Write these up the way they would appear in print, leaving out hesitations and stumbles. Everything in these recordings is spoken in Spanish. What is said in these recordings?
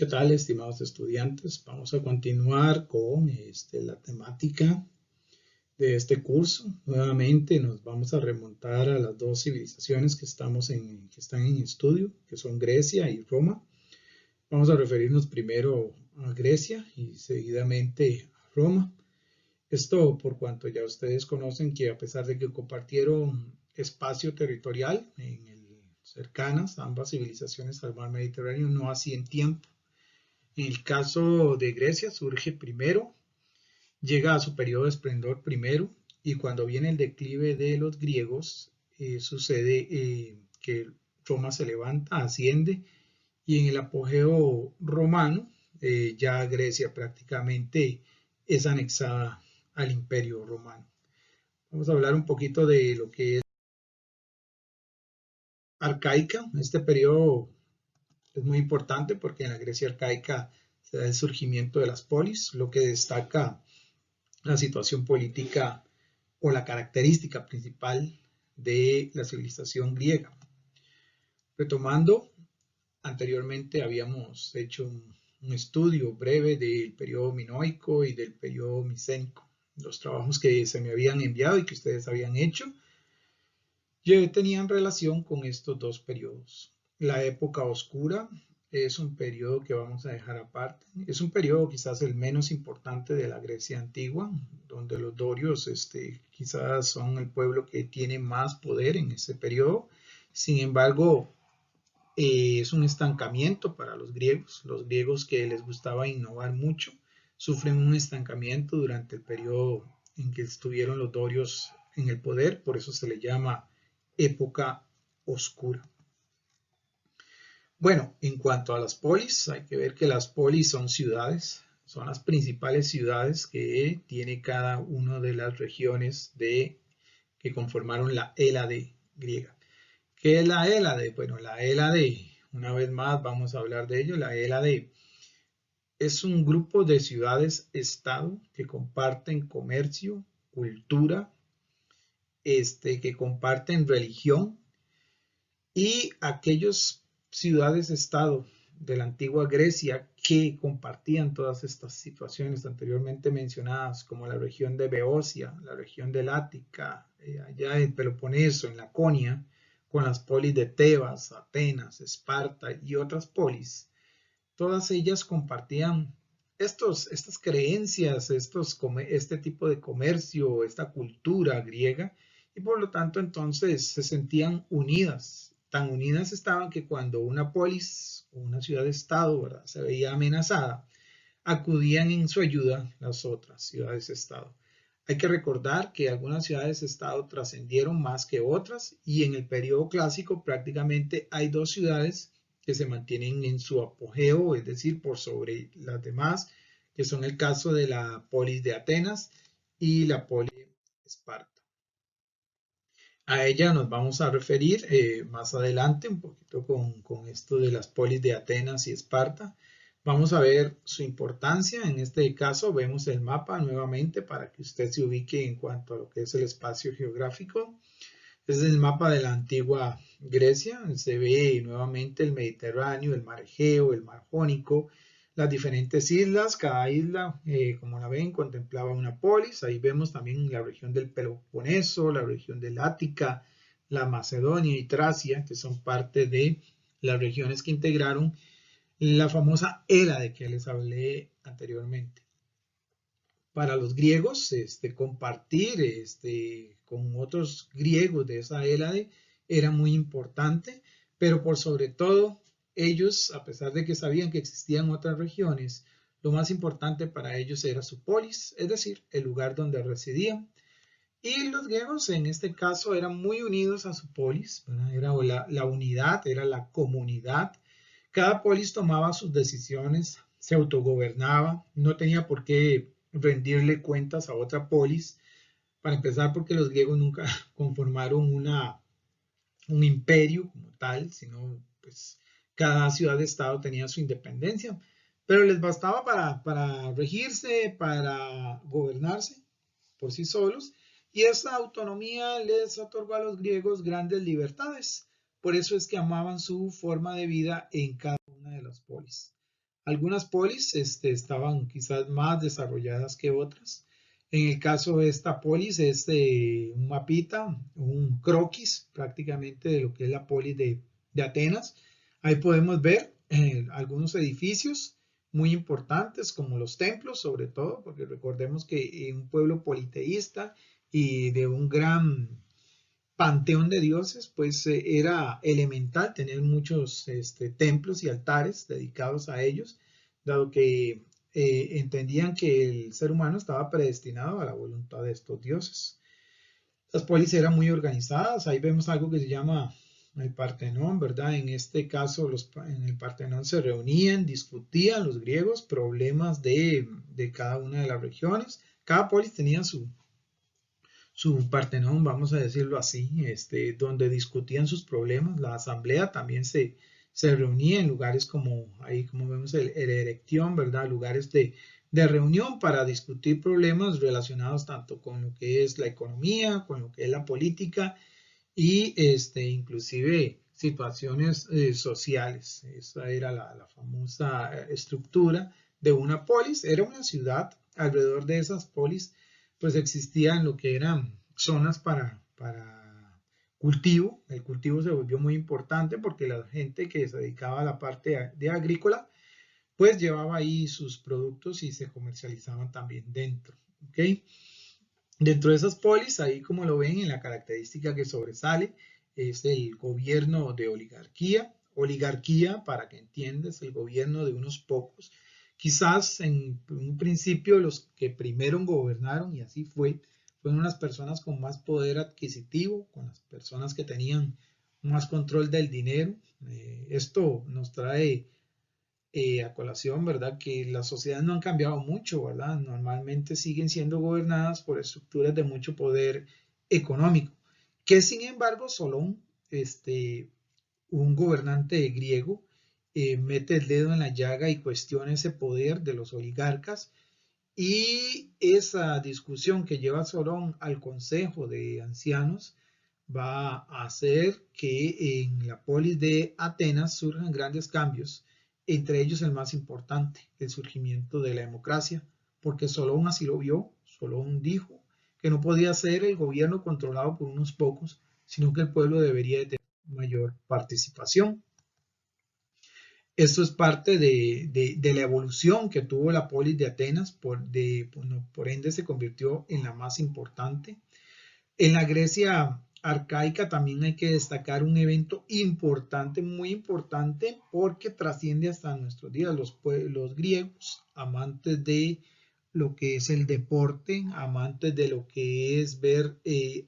¿Qué tal, estimados estudiantes? Vamos a continuar con la temática de este curso. Nuevamente nos vamos a remontar a las dos civilizaciones que están en estudio, que son Grecia y Roma. Vamos a referirnos primero a Grecia y seguidamente a Roma. Esto por cuanto ya ustedes conocen que a pesar de que compartieron espacio territorial cercanas, ambas civilizaciones al mar Mediterráneo, no así en tiempo. En el caso de Grecia surge primero, llega a su periodo de esplendor primero, y cuando viene el declive de los griegos, sucede que Roma se levanta, asciende, y en el apogeo romano, ya Grecia prácticamente es anexada al imperio romano. Vamos a hablar un poquito de lo que es arcaica. Este periodo es muy importante porque en la Grecia arcaica se da el surgimiento de las polis, lo que destaca la situación política o la característica principal de la civilización griega. Retomando, anteriormente habíamos hecho un estudio breve del periodo minoico y del periodo micénico, los trabajos que se me habían enviado y que ustedes habían hecho tenían relación con estos dos periodos. La época oscura es un periodo que vamos a dejar aparte. Es un periodo quizás el menos importante de la Grecia antigua, donde los dorios quizás son el pueblo que tiene más poder en ese periodo. Sin embargo, es un estancamiento para los griegos. Los griegos que les gustaba innovar mucho sufren un estancamiento durante el periodo en que estuvieron los dorios en el poder, por eso se le llama época oscura. Bueno, en cuanto a las polis, hay que ver que las polis son ciudades, son las principales ciudades que tiene cada una de las regiones que conformaron la Hélade griega. ¿Qué es la Hélade? Bueno, la Hélade, una vez más vamos a hablar de ello, la Hélade es un grupo de ciudades-estado que comparten comercio, cultura, que comparten religión, y aquellos ciudades-estado de la antigua Grecia que compartían todas estas situaciones anteriormente mencionadas, como la región de Beocia, la región del Ática, allá en Peloponeso, en Laconia, con las polis de Tebas, Atenas, Esparta y otras polis, todas ellas compartían estas creencias, este tipo de comercio, esta cultura griega, y por lo tanto entonces se sentían unidas. Tan unidas estaban que cuando una polis o una ciudad-estado, ¿verdad?, se veía amenazada, acudían en su ayuda las otras ciudades-estado. Hay que recordar que algunas ciudades-estado trascendieron más que otras, y en el periodo clásico prácticamente hay dos ciudades que se mantienen en su apogeo, es decir, por sobre las demás, que son el caso de la polis de Atenas y la polis de Esparta. A ella nos vamos a referir más adelante, un poquito con esto de las polis de Atenas y Esparta. Vamos a ver su importancia. En este caso vemos el mapa nuevamente para que usted se ubique en cuanto a lo que es el espacio geográfico. Este es el mapa de la antigua Grecia. Se ve nuevamente el Mediterráneo, el mar Egeo, el mar Jónico, las diferentes islas. Cada isla, como la ven, contemplaba una polis. Ahí vemos también la región del Peloponeso, la región del Ática, la Macedonia y Tracia, que son parte de las regiones que integraron la famosa Hélade que les hablé anteriormente. Para los griegos, compartir con otros griegos de esa Hélade era muy importante, pero por sobre todo ellos, a pesar de que sabían que existían otras regiones, lo más importante para ellos era su polis, es decir, el lugar donde residían. Y los griegos en este caso eran muy unidos a su polis, ¿verdad? Era la unidad, era la comunidad. Cada polis tomaba sus decisiones, se autogobernaba, no tenía por qué rendirle cuentas a otra polis, para empezar porque los griegos nunca conformaron un imperio como tal, sino pues cada ciudad-estado tenía su independencia, pero les bastaba para regirse, para gobernarse por sí solos, y esa autonomía les otorgó a los griegos grandes libertades. Por eso es que amaban su forma de vida en cada una de las polis. Algunas polis estaban quizás más desarrolladas que otras. En el caso de esta polis es un mapita, un croquis prácticamente de lo que es la polis de Atenas. Ahí podemos ver algunos edificios muy importantes como los templos sobre todo, porque recordemos que en un pueblo politeísta y de un gran panteón de dioses, pues era elemental tener muchos templos y altares dedicados a ellos, dado que entendían que el ser humano estaba predestinado a la voluntad de estos dioses. Las polis eran muy organizadas, ahí vemos algo que se llama el Partenón, ¿verdad? En este caso, en el Partenón se reunían, discutían los griegos problemas de cada una de las regiones. Cada polis tenía su Partenón, vamos a decirlo así, donde discutían sus problemas. La asamblea también se reunía en lugares como, ahí como vemos el Erectión, ¿verdad? Lugares de reunión para discutir problemas relacionados tanto con lo que es la economía, con lo que es la política y inclusive situaciones sociales. Esa era la famosa estructura de una polis. Era una ciudad. Alrededor de esas polis pues existían lo que eran zonas para cultivo. El cultivo se volvió muy importante porque la gente que se dedicaba a la parte de agrícola pues llevaba ahí sus productos y se comercializaban también dentro. ¿Okay? Dentro de esas polis, ahí como lo ven en la característica que sobresale, es el gobierno de oligarquía. Oligarquía, para que entiendas, el gobierno de unos pocos. Quizás en un principio los que primero gobernaron, y así fue, fueron las personas con más poder adquisitivo, con las personas que tenían más control del dinero. Esto nos trae a colación, ¿verdad? Que las sociedades no han cambiado mucho, ¿verdad? Normalmente siguen siendo gobernadas por estructuras de mucho poder económico, que sin embargo Solón, un gobernante griego, mete el dedo en la llaga y cuestiona ese poder de los oligarcas y esa discusión que lleva Solón al Consejo de Ancianos va a hacer que en la polis de Atenas surjan grandes cambios, entre ellos el más importante, el surgimiento de la democracia, porque Solón así lo vio. Solón dijo que no podía ser el gobierno controlado por unos pocos, sino que el pueblo debería de tener mayor participación. Esto es parte de la evolución que tuvo la polis de Atenas, por ende se convirtió en la más importante. En la Grecia arcaica también hay que destacar un evento importante, muy importante, porque trasciende hasta nuestros días. Los griegos, amantes de lo que es el deporte, amantes de lo que es ver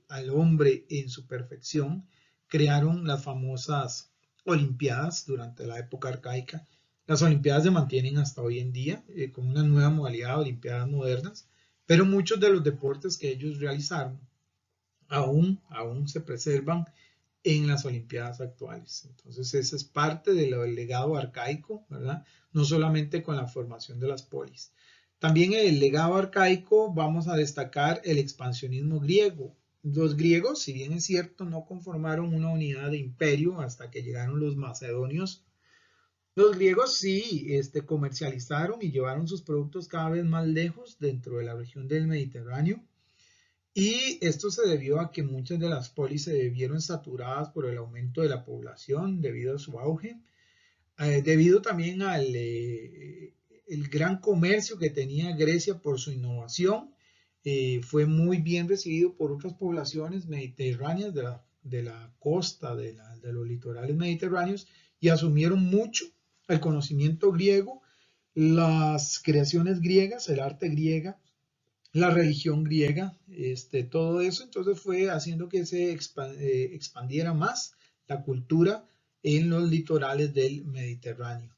al hombre en su perfección, crearon las famosas Olimpiadas durante la época arcaica. Las Olimpiadas se mantienen hasta hoy en día con una nueva modalidad de Olimpiadas modernas, pero muchos de los deportes que ellos realizaron aún se preservan en las Olimpiadas actuales. Entonces, esa es parte del legado arcaico, ¿verdad? No solamente con la formación de las polis. También en el legado arcaico vamos a destacar el expansionismo griego. Los griegos, si bien es cierto, no conformaron una unidad de imperio hasta que llegaron los macedonios. Los griegos sí comercializaron y llevaron sus productos cada vez más lejos dentro de la región del Mediterráneo. Y esto se debió a que muchas de las polis se vieron saturadas por el aumento de la población debido a su auge, debido también al el gran comercio que tenía Grecia por su innovación. Fue muy bien recibido por otras poblaciones mediterráneas de la costa, de los litorales mediterráneos, y asumieron mucho el conocimiento griego, las creaciones griegas, el arte griega, la religión griega, todo eso, entonces fue haciendo que se expandiera más la cultura en los litorales del Mediterráneo.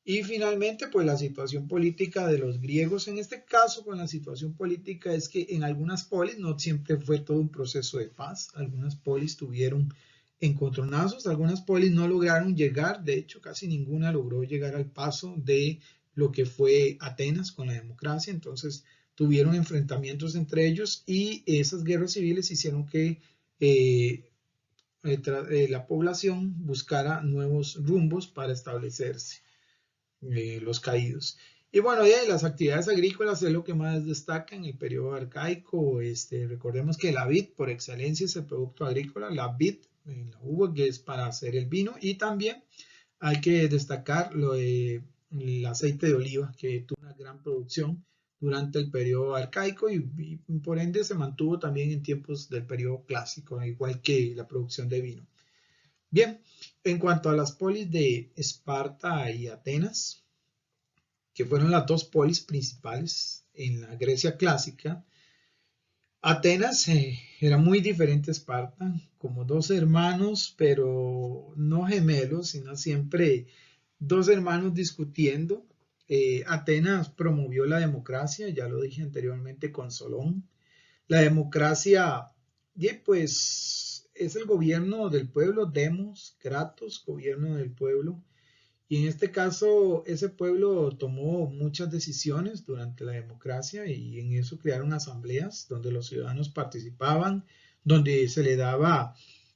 Y finalmente, pues la situación política de los griegos, en este caso con la situación política es que en algunas polis no siempre fue todo un proceso de paz, algunas polis tuvieron encontronazos, algunas polis no lograron llegar, de hecho casi ninguna logró llegar al paso de lo que fue Atenas con la democracia, entonces tuvieron enfrentamientos entre ellos y esas guerras civiles hicieron que la población buscara nuevos rumbos para establecerse. los caídos. Y bueno, de ahí las actividades agrícolas es lo que más destaca en el periodo arcaico. Recordemos que la vid por excelencia es el producto agrícola, la vid, la uva que es para hacer el vino, y también hay que destacar el aceite de oliva que tuvo una gran producción durante el periodo arcaico y por ende se mantuvo también en tiempos del periodo clásico, igual que la producción de vino. Bien, en cuanto a las polis de Esparta y Atenas, que fueron las dos polis principales en la Grecia clásica, Atenas era muy diferente a Esparta, como dos hermanos, pero no gemelos, sino siempre dos hermanos discutiendo. Atenas promovió la democracia, ya lo dije anteriormente con Solón. La democracia, pues, es el gobierno del pueblo, demos, kratos, gobierno del pueblo. Y en este caso, ese pueblo tomó muchas decisiones durante la democracia y en eso crearon asambleas donde los ciudadanos participaban, donde se le daba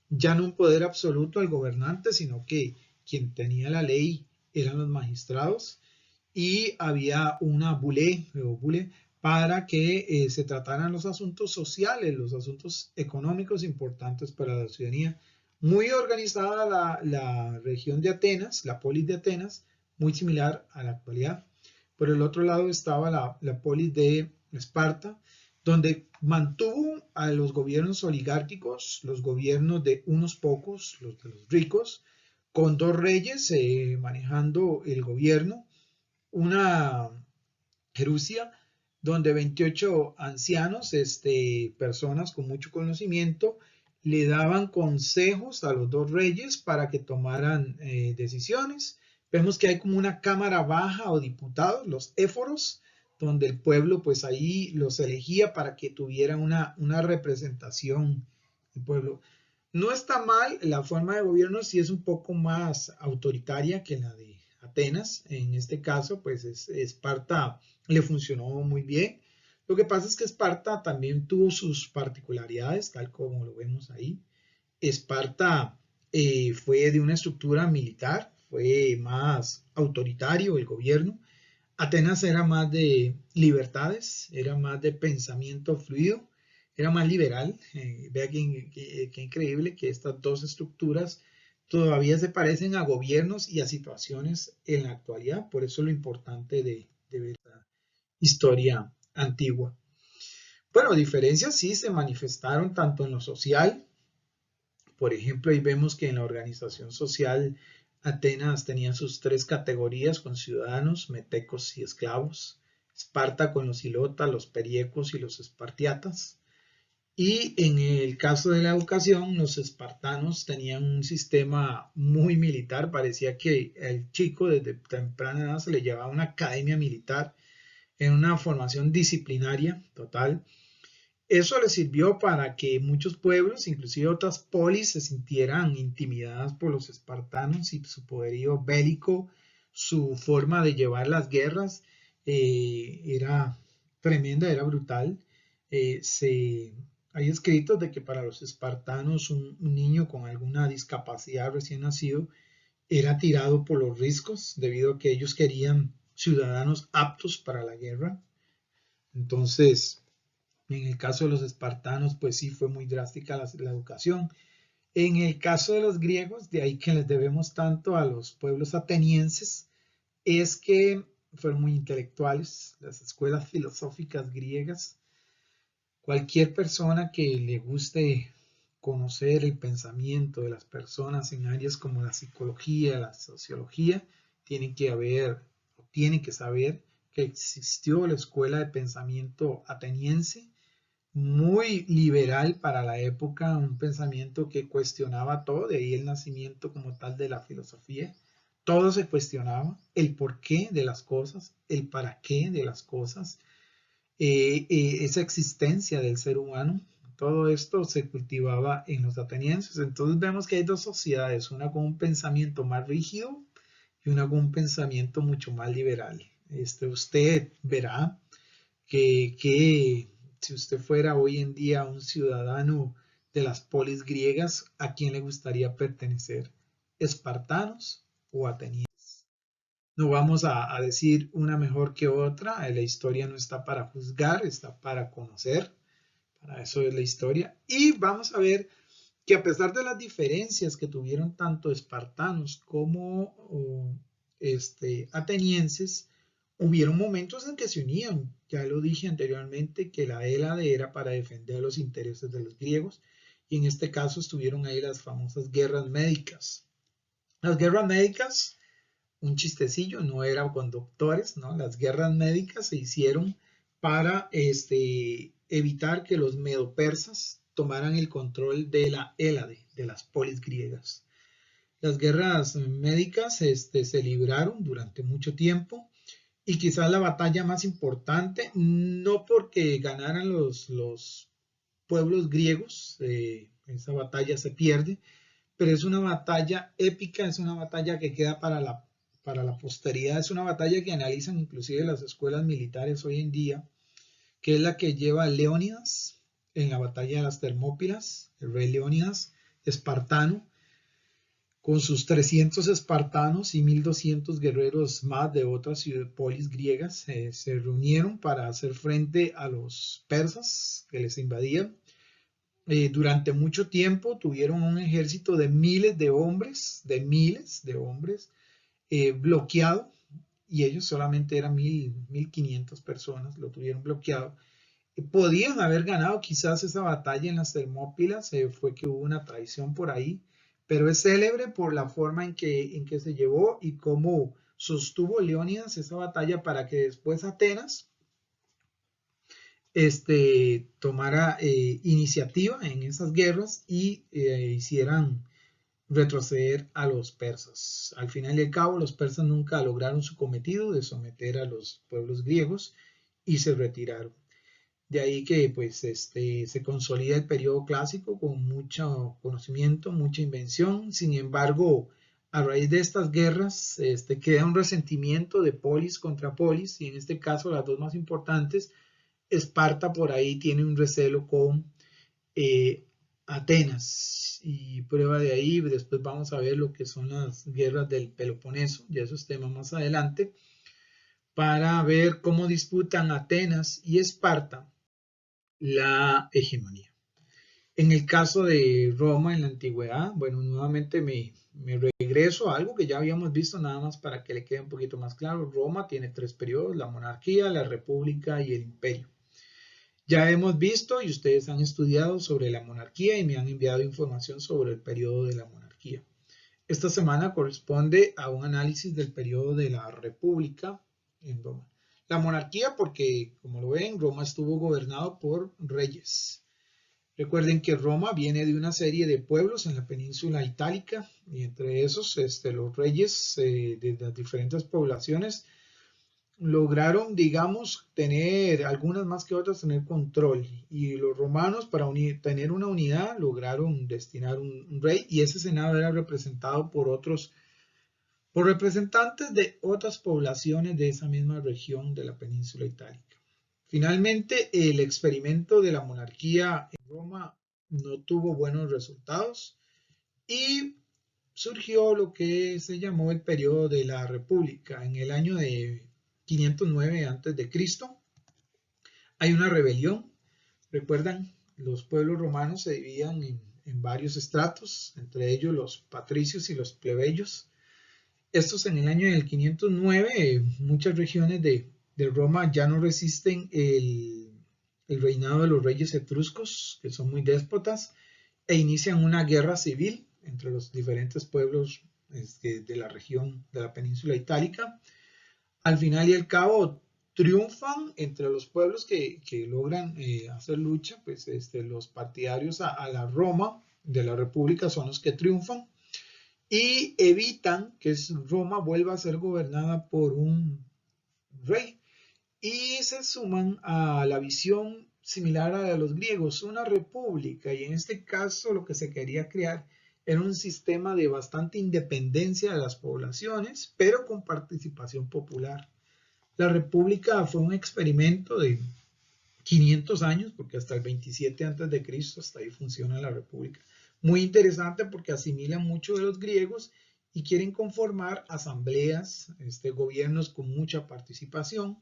ya no un poder absoluto al gobernante, sino que quien tenía la ley eran los magistrados y había una bule para que se trataran los asuntos sociales, los asuntos económicos importantes para la ciudadanía. Muy organizada la región de Atenas, la polis de Atenas, muy similar a la actualidad. Por el otro lado estaba la polis de Esparta, donde mantuvo a los gobiernos oligárquicos, los gobiernos de unos pocos, los de los ricos, con dos reyes manejando el gobierno, una Jerusia, donde 28 ancianos, personas con mucho conocimiento, le daban consejos a los dos reyes para que tomaran decisiones. Vemos que hay como una cámara baja o diputados, los éforos, donde el pueblo pues ahí los elegía para que tuvieran una representación del pueblo. No está mal, la forma de gobierno sí es un poco más autoritaria que la de Atenas. En este caso, pues Esparta le funcionó muy bien. Lo que pasa es que Esparta también tuvo sus particularidades, tal como lo vemos ahí. Esparta fue de una estructura militar, fue más autoritario el gobierno. Atenas era más de libertades, era más de pensamiento fluido, era más liberal. Vea qué increíble que estas dos estructuras todavía se parecen a gobiernos y a situaciones en la actualidad. Por eso lo importante de ver la historia antigua. Bueno, diferencias sí se manifestaron tanto en lo social. Por ejemplo, ahí vemos que en la organización social Atenas tenía sus tres categorías con ciudadanos, metecos y esclavos. Esparta con los ilotas, los periecos y los espartiatas. Y en el caso de la educación, los espartanos tenían un sistema muy militar. Parecía que el chico desde temprana edad se le llevaba a una academia militar en una formación disciplinaria total. Eso le sirvió para que muchos pueblos, inclusive otras polis, se sintieran intimidadas por los espartanos y su poderío bélico, su forma de llevar las guerras era tremenda, era brutal. Hay escritos de que para los espartanos un niño con alguna discapacidad recién nacido era tirado por los riscos debido a que ellos querían ciudadanos aptos para la guerra. Entonces, en el caso de los espartanos, pues sí fue muy drástica la educación. En el caso de los griegos, de ahí que les debemos tanto a los pueblos atenienses, es que fueron muy intelectuales, las escuelas filosóficas griegas. Cualquier persona que le guste conocer el pensamiento de las personas en áreas como la psicología, la sociología, tiene que saber que existió la escuela de pensamiento ateniense, muy liberal para la época, un pensamiento que cuestionaba todo, de ahí el nacimiento como tal de la filosofía. Todo se cuestionaba, el porqué de las cosas, el para qué de las cosas, esa existencia del ser humano. Todo esto se cultivaba en los atenienses. Entonces vemos que hay dos sociedades, una con un pensamiento más rígido y una con un pensamiento mucho más liberal. Usted verá que si usted fuera hoy en día un ciudadano de las polis griegas, ¿a quién le gustaría pertenecer? ¿Espartanos o atenienses? No vamos a decir una mejor que otra. La historia no está para juzgar, está para conocer. Para eso es la historia. Y vamos a ver que a pesar de las diferencias que tuvieron tanto espartanos como atenienses, hubieron momentos en que se unían. Ya lo dije anteriormente que la Hélade era para defender los intereses de los griegos y en este caso estuvieron ahí las famosas guerras médicas. Las guerras médicas, un chistecillo, no eran con doctores, ¿no? Las guerras médicas se hicieron para evitar que los medopersas tomaran el control de la Hélade, de las polis griegas. Las guerras médicas se libraron durante mucho tiempo y quizás la batalla más importante, no porque ganaran los pueblos griegos, esa batalla se pierde, pero es una batalla épica, es una batalla que queda para la posteridad, es una batalla que analizan inclusive las escuelas militares hoy en día, que es la que lleva a Leónidas en la batalla de las Termópilas, el rey Leónidas, espartano, con sus 300 espartanos y 1200 guerreros más de otras polis griegas, se reunieron para hacer frente a los persas que les invadían. Durante mucho tiempo tuvieron un ejército de miles de hombres, bloqueado, y ellos solamente eran 1500 personas, lo tuvieron bloqueado. Podían haber ganado quizás esa batalla en las Termópilas, fue que hubo una traición por ahí, pero es célebre por la forma en que se llevó y cómo sostuvo Leónidas esa batalla para que después Atenas tomara iniciativa en esas guerras y hicieran retroceder a los persas. Al final y al cabo, los persas nunca lograron su cometido de someter a los pueblos griegos y se retiraron. De ahí que pues, se consolida el periodo clásico con mucho conocimiento, mucha invención. Sin embargo, a raíz de estas guerras queda un resentimiento de polis contra polis, y en este caso las dos más importantes, Esparta por ahí tiene un recelo con Atenas, y prueba de ahí, después vamos a ver lo que son las guerras del Peloponeso, ya eso es tema más adelante, para ver cómo disputan Atenas y Esparta la hegemonía. En el caso de Roma en la antigüedad, bueno, nuevamente me regreso a algo que ya habíamos visto, nada más para que le quede un poquito más claro. Roma tiene 3 periodos: la monarquía, la república y el imperio. Ya hemos visto y ustedes han estudiado sobre la monarquía y me han enviado información sobre el periodo de la monarquía. Esta semana corresponde a un análisis del periodo de la república en Roma. La monarquía porque, como lo ven, Roma estuvo gobernado por reyes. Recuerden que Roma viene de una serie de pueblos en la península itálica y entre esos los reyes de las diferentes poblaciones lograron, digamos, tener, algunas más que otras, tener control. Y los romanos, para tener una unidad, lograron destinar un rey, y ese senado era representado por representantes de otras poblaciones de esa misma región de la península itálica. Finalmente, el experimento de la monarquía en Roma no tuvo buenos resultados y surgió lo que se llamó el periodo de la República. En el año de 509 a.C. hay una rebelión. Recuerdan, los pueblos romanos se dividían en varios estratos, entre ellos los patricios y los plebeyos. Estos en el año del 509, muchas regiones de Roma ya no resisten el reinado de los reyes etruscos, que son muy déspotas, e inician una guerra civil entre los diferentes pueblos de la región de la península itálica. Al final y al cabo triunfan entre los pueblos que logran hacer lucha, pues los partidarios a la Roma de la República son los que triunfan y evitan que Roma vuelva a ser gobernada por un rey, y se suman a la visión similar a la de los griegos, una república, y en este caso lo que se quería crear era un sistema de bastante independencia de las poblaciones, pero con participación popular. La república fue un experimento de 500 años, porque hasta el 27 a.C., hasta ahí funciona la república. Muy interesante porque asimila mucho de los griegos y quieren conformar asambleas, gobiernos con mucha participación,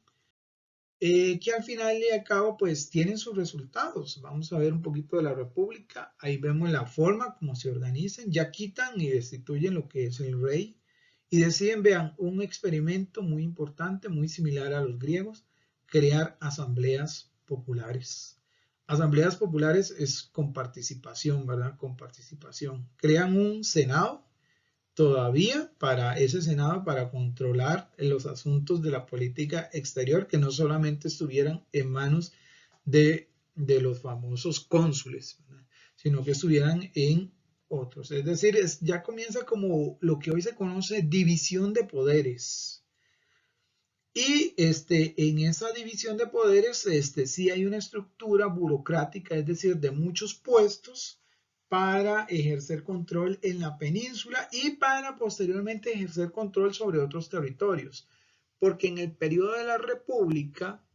que al final y al cabo pues tienen sus resultados. Vamos a ver un poquito de la República. Ahí vemos la forma como se organizan. Ya quitan y destituyen lo que es el rey y deciden, vean, un experimento muy importante, muy similar a los griegos, crear asambleas populares. Asambleas populares es con participación, ¿verdad? Con participación. Crean un senado todavía para ese Senado para controlar los asuntos de la política exterior, que no solamente estuvieran en manos de los famosos cónsules, ¿verdad? Sino que estuvieran en otros. Es decir, ya comienza como lo que hoy se conoce división de poderes. Y en esa división de poderes sí hay una estructura burocrática, es decir, de muchos puestos para ejercer control en la península y para posteriormente ejercer control sobre otros territorios. Porque en el periodo de la República,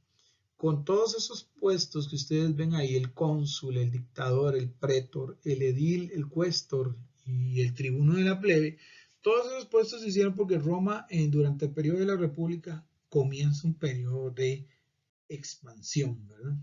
con todos esos puestos que ustedes ven ahí, el cónsul, el dictador, el prétor, el edil, el cuestor y el tribuno de la plebe, todos esos puestos se hicieron porque Roma, durante el periodo de la República, comienza un periodo de expansión, ¿verdad?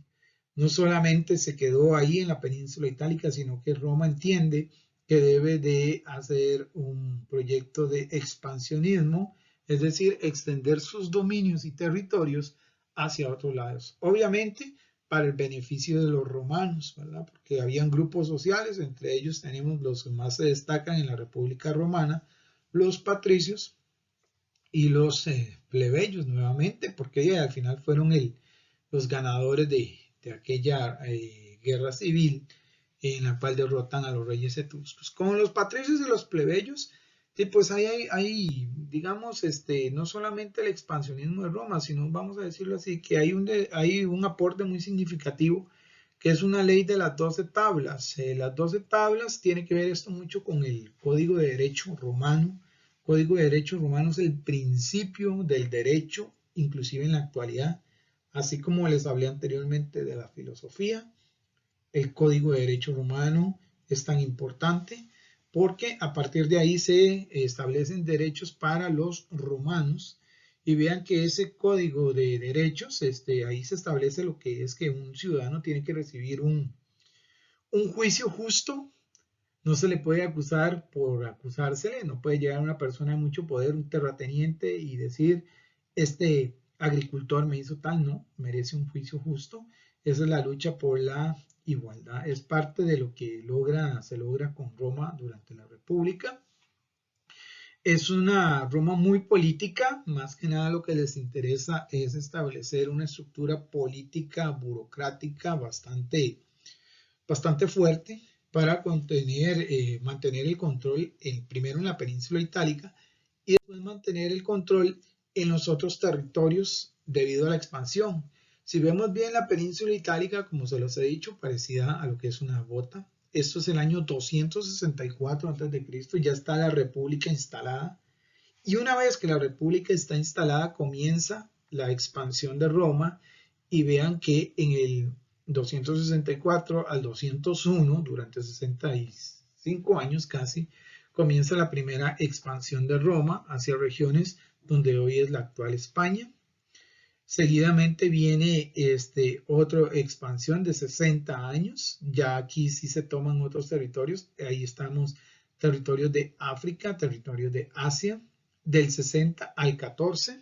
No solamente se quedó ahí en la península itálica, sino que Roma entiende que debe de hacer un proyecto de expansionismo, es decir, extender sus dominios y territorios hacia otros lados. Obviamente, para el beneficio de los romanos, ¿verdad? Porque habían grupos sociales, entre ellos tenemos los que más se destacan en la República Romana, los patricios y los plebeyos nuevamente, porque al final fueron los ganadores de aquella guerra civil en la cual derrotan a los reyes etruscos. Con los patricios y los plebeyos, pues hay digamos, no solamente el expansionismo de Roma, sino, vamos a decirlo así, que hay un aporte muy significativo, que es una ley de las 12 tablas. Las 12 tablas tiene que ver esto mucho con el Código de Derecho Romano. Código de Derecho Romano es el principio del derecho, inclusive en la actualidad, así como les hablé anteriormente de la filosofía. El Código de Derecho Romano es tan importante porque a partir de ahí se establecen derechos para los romanos, y vean que ese código de derechos, ahí se establece lo que es que un ciudadano tiene que recibir un juicio justo. No se le puede acusar por acusársele, no puede llegar una persona de mucho poder, un terrateniente, y decir, este agricultor me hizo tal, no, merece un juicio justo. Esa es la lucha por la igualdad, es parte de lo que se logra con Roma durante la República. Es una Roma muy política, más que nada lo que les interesa es establecer una estructura política, burocrática bastante fuerte, para mantener el control primero en la península itálica y después mantener el control en los otros territorios debido a la expansión. Si vemos bien la península itálica, como se los he dicho, parecida a lo que es una bota. Esto es el año 264 a.C., ya está la república instalada. Y una vez que la república está instalada, comienza la expansión de Roma, y vean que en el 264 al 201, durante 65 años casi, comienza la primera expansión de Roma hacia regiones donde hoy es la actual España. Seguidamente viene otra expansión de 60 años, ya aquí sí se toman otros territorios, ahí estamos territorios de África, territorios de Asia, del 60 al 14,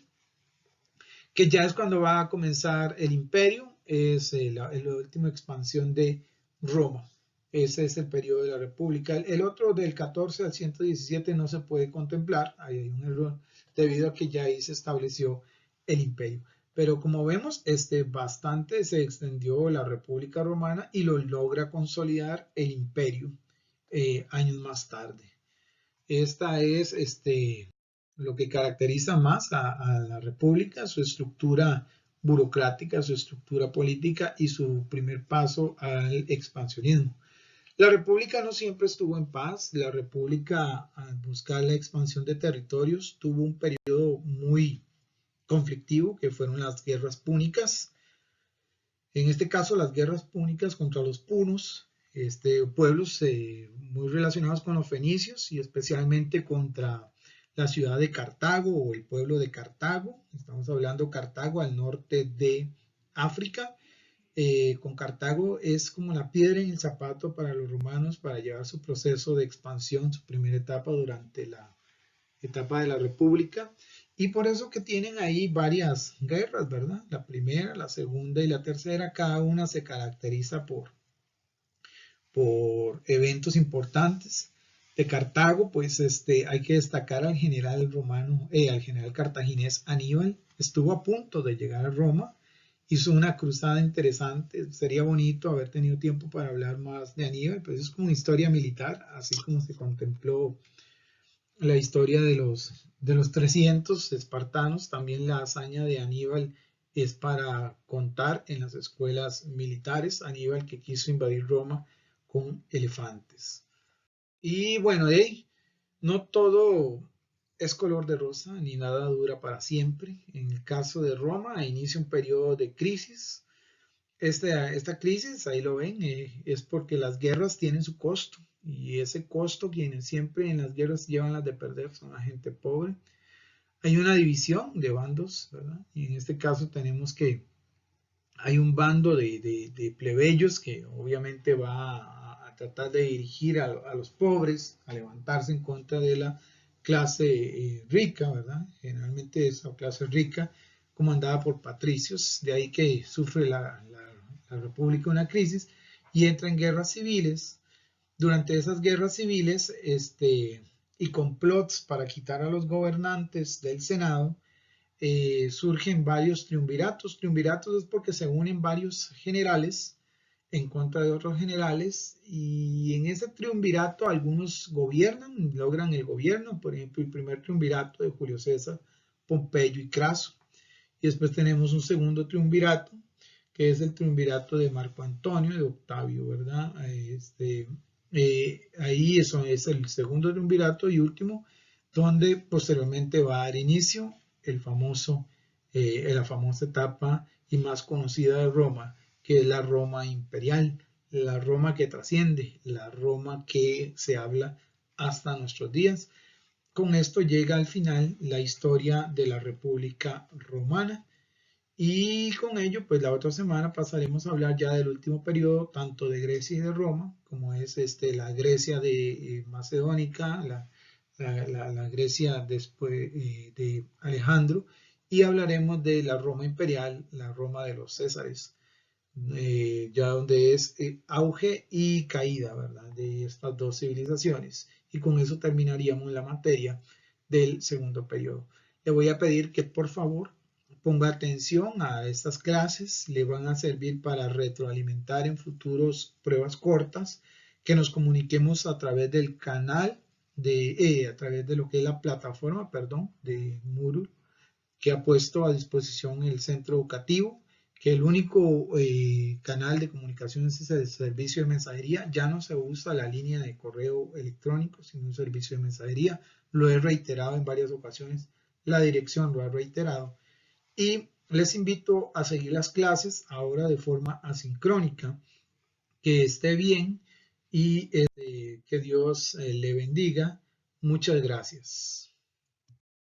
que ya es cuando va a comenzar el imperio, es la última expansión de Roma. Ese es el periodo de la República. El otro del 14 al 117 no se puede contemplar, ahí hay un error, debido a que ya ahí se estableció el imperio. Pero como vemos, bastante se extendió la República Romana y lo logra consolidar el imperio años más tarde. Esta es lo que caracteriza más a la República, su estructura burocrática, su estructura política y su primer paso al expansionismo. La República no siempre estuvo en paz. La República, al buscar la expansión de territorios, tuvo un periodo muy conflictivo, que fueron las guerras púnicas. En este caso, las guerras púnicas contra los punos, pueblos muy relacionados con los fenicios, y especialmente contra la ciudad de Cartago o el pueblo de Cartago. Estamos hablando Cartago al norte de África. Con Cartago es como la piedra en el zapato para los romanos para llevar su proceso de expansión, su primera etapa durante la etapa de la República. Y por eso que tienen ahí varias guerras, ¿verdad? La primera, la segunda y la tercera, cada una se caracteriza por eventos importantes. De Cartago, pues hay que destacar al general romano, al general cartaginés Aníbal. Estuvo a punto de llegar a Roma, hizo una cruzada interesante. Sería bonito haber tenido tiempo para hablar más de Aníbal, pues es como una historia militar, así como se contempló la historia de los 300 espartanos. También la hazaña de Aníbal es para contar en las escuelas militares. Aníbal que quiso invadir Roma con elefantes. Y bueno, no todo es color de rosa, ni nada dura para siempre. En el caso de Roma, inicia un periodo de crisis. Esta crisis, ahí lo ven, es porque las guerras tienen su costo. Y ese costo, quienes siempre en las guerras llevan las de perder, son la gente pobre. Hay una división de bandos, ¿verdad? Y en este caso tenemos que hay un bando de plebeyos que obviamente va a tratar de dirigir a los pobres, a levantarse en contra de la clase rica, ¿verdad? Generalmente esa clase rica comandada por patricios, de ahí que sufre la República una crisis y entra en guerras civiles. Durante esas guerras civiles y complots para quitar a los gobernantes del Senado, surgen varios triunviratos. Triunviratos es porque se unen varios generales en contra de otros generales y en ese triunvirato algunos gobiernan, logran el gobierno. Por ejemplo, el primer triunvirato de Julio César, Pompeyo y Craso. Y después tenemos un segundo triunvirato, que es el triunvirato de Marco Antonio, de Octavio, ¿verdad? Ahí eso es el segundo triunvirato y último, donde posteriormente va a dar inicio la famosa etapa y más conocida de Roma, que es la Roma imperial, la Roma que trasciende, la Roma que se habla hasta nuestros días. Con esto llega al final la historia de la República Romana y con ello, pues la otra semana pasaremos a hablar ya del último periodo, tanto de Grecia y de Roma, como es la Grecia de Macedónica, la Grecia después de Alejandro, y hablaremos de la Roma imperial, la Roma de los Césares, ya donde es auge y caída, ¿verdad? De estas dos civilizaciones. Y con eso terminaríamos la materia del segundo periodo. Le voy a pedir que por favor ponga atención a estas clases, le van a servir para retroalimentar en futuros pruebas cortas, que nos comuniquemos a través del canal, a través de lo que es la plataforma, perdón, de Moodle, que ha puesto a disposición el centro educativo, que el único canal de comunicación es el servicio de mensajería. Ya no se usa la línea de correo electrónico, sino un servicio de mensajería. Lo he reiterado en varias ocasiones, la dirección lo ha reiterado. Y les invito a seguir las clases ahora de forma asincrónica. Que esté bien y que Dios le bendiga. Muchas gracias.